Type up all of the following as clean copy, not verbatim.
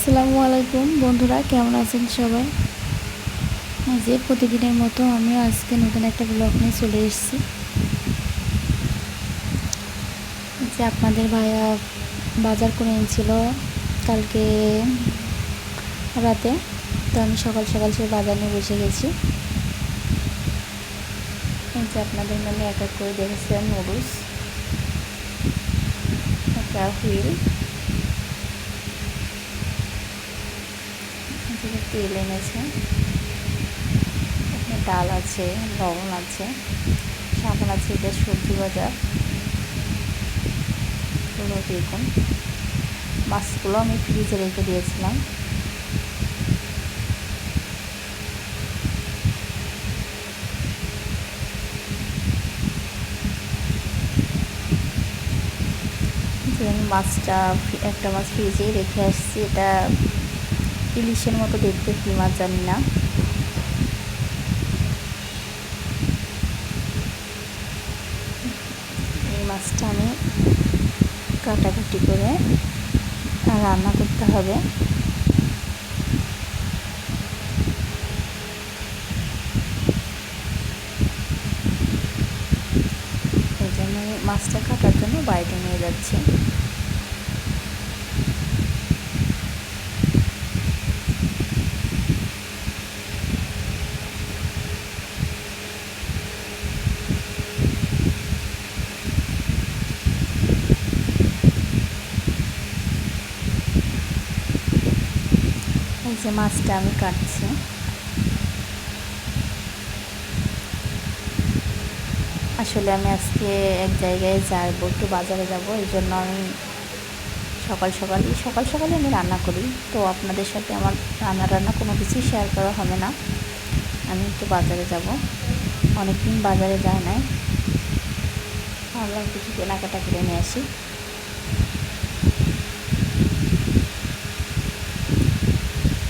আসসালামু আলাইকুম বন্ধুরা, কেমন আছেন সবাই? যে প্রতিদিনের মতো আমিও আজকে নতুন একটা ব্লগ নিয়ে চলে এসেছি। যে আপনাদের ভাইয়া বাজার করে এনেছিল কালকে রাতে, তো আমি সকাল সকাল সে বাজার নিয়ে বসে গেছি। যে আপনাদের নামে এক এক করে দেখেছিলাম নুডলস, একটা হুইল, তেল এনেছে, ডাল আছে, লবণ আছে, সাবান আছে, এটা সবজি বাজার, দেখুন মাছগুলো আমি ফ্রিজে রেখে দিয়েছিলাম। আমি একটা মাছ ফ্রিজেই রেখে আসছি। এটা ইলিশের মতো দেখতে, কী মাছ জানি না। এই মাছটা আমি কাটাকুটি করে রান্না করতে হবে। এই জন্য মাছটা কাটার জন্য বাইরে নিয়ে যাচ্ছি। এই যে মাছটা আমি কাটছি। আসলে আমি আজকে এক জায়গায় যাবো, একটু বাজারে যাব, এই জন্য আমি সকাল সকালে আমি রান্না করি। তো আপনাদের সাথে আমার রান্না কোনো কিছুই শেয়ার করা হবে না। আমি একটু বাজারে যাব, অনেকদিন বাজারে যায় নাই, ভাবলাম কিছু কেনাকাটা করে নিয়ে আসি।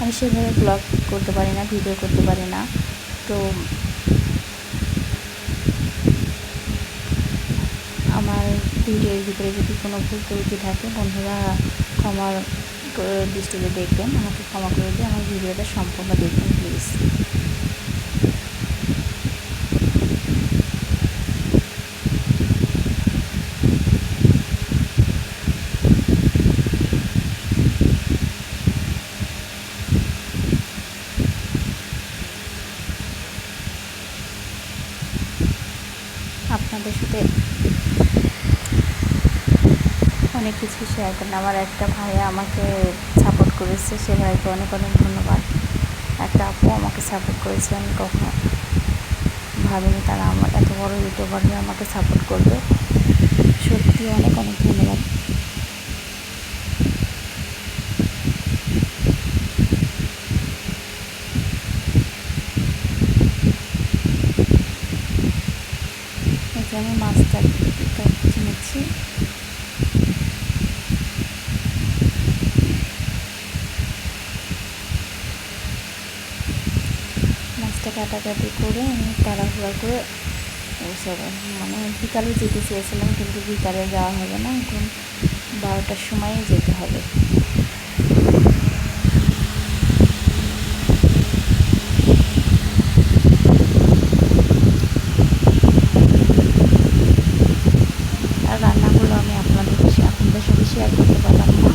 আমি সেভাবে ব্লগ করতে পারি না, ভিডিও করতে পারি না। তো আমার ভিডিওর ভিতরে যদি কোনো ভুল ত্রুটি থাকে, বন্ধুরা ক্ষমার দৃষ্টিতে দেখবেন, আমাকে ক্ষমা করে দিয়ে আমার ভিডিওটা সম্পূর্ণ দেখবেন প্লিজ। আপনাদের সাথে অনেক কিছু শেয়ার করেন। আমার একটা ভাইয়া আমাকে সাপোর্ট করেছে, সে ভাইকে অনেক অনেক ধন্যবাদ। একটা আপু আমাকে সাপোর্ট করেছে, আমি কখনো ভাবিনি তারা আমার এত বড় ইউটিউবার হয়ে আমাকে সাপোর্ট করবে। সত্যি অনেক অনেক ধন্যবাদ। আমি মাছটা কাটতে নিচ্ছি। মাছটা কাটাকাটি করে আমি তাড়াহুড়া করে মানে বিকালে যেতে চেয়েছিলাম, কিন্তু বিকালে যাওয়া হবে না, এখন 12টার সময়ই যেতে হবে। আর রান্নাগুলো আমি আপনাদের সাথে শেয়ার করতে পারলাম না।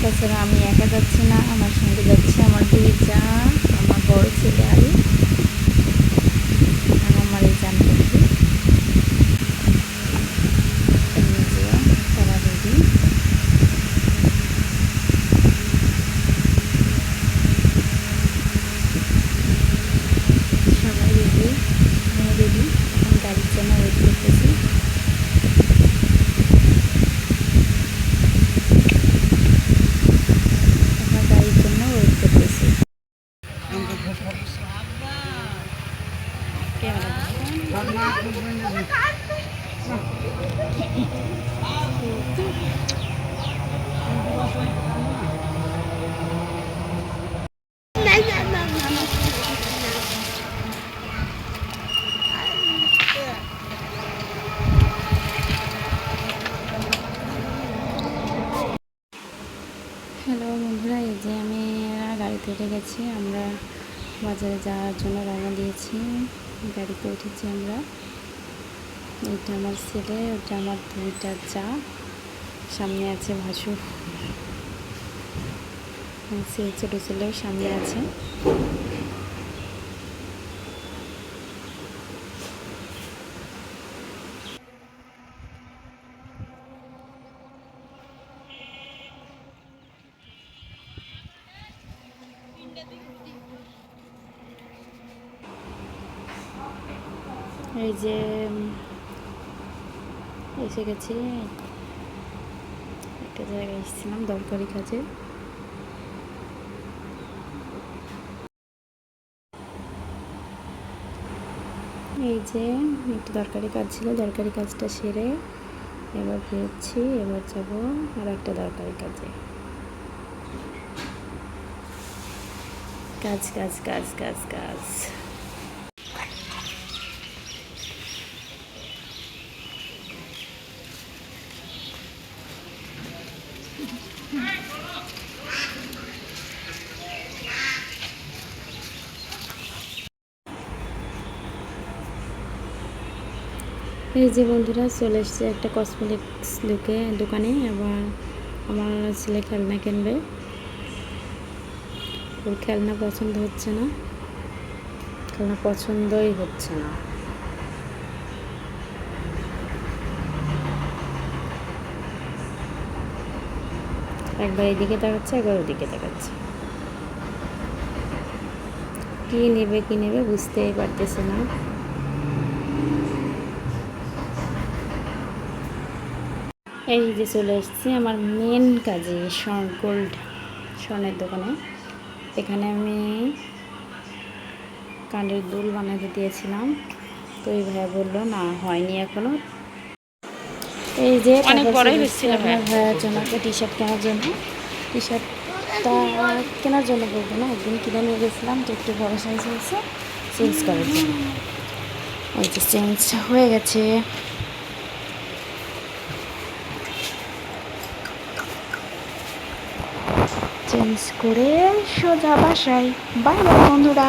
তাছাড়া আমি একা যাচ্ছি না, আমার সঙ্গে যাচ্ছে আমার দুই যা, আমার বড় ছেলে আলী আর আমার এই জান পাখি। এই যে তারা রেডি। সবাই রেডি, আমি রেডি। এখন গাড়ির জন্য ওয়েট করতেছি। এখন গাড়ির জন্য ওয়েট করতেছি। হ্যালো বন্ধুরা, এই যে আমি গাড়িতে উঠে গেছি। আমরা বাজারে যাওয়ার জন্য রওনা দিয়েছি। গাড়িতে উঠেছি আমরা। এইটা আমার ছেলে, ওটা আমার দুইটা যা, সামনে আছে ভাসুর, ছোটো ছেলেও সামনে আছে। এই যে এসে গেছি, একটা জায়গায় এসেছিলাম দরকারি কাজে। এই যে একটু দরকারি কাজ ছিল, দরকারি কাজটা সেরে এবার বেরোচ্ছি। এবার যাব আর একটা দরকারি কাজে। কাজ কাজ কাজ কাজ কাজ। এই যে বন্ধুরা, চলে এসছে একটা কসমেটিক্স দোকানে। আবার আমার ছেলে খেলনা কিনবে। ওর খেলনা পছন্দ হচ্ছে না, খেলনা পছন্দই হচ্ছে না। একবার এদিকে তাকাচ্ছে, একবার ওদিকে তাকাচ্ছে। কি নেবে বুঝতেই পারতেছে না। এই যে চলে এসেছি আমার মেন কাজে, গোল্ড স্বর্ণের দোকানে। এখানে আমি কানের দুল বানাতে দিয়েছিলাম, তো এই ভাইয়া বললো না হয়নি এখনো। এই যে অনেক বড়ই হচ্ছে আমার ভাইয়ার জন্য একটা টি শার্ট কেনার জন্য। টি শার্টটা কেনার জন্য বলবো না, একদিন কিনে নিয়ে গেছিলাম, তো একটু বড় সাইজ হয়েছে, চেঞ্জ করার জন্য। এই যে চেঞ্জ হয়ে গেছে। চেঞ্জ করে সোজা বাসায়। বাই বাই বন্ধুরা।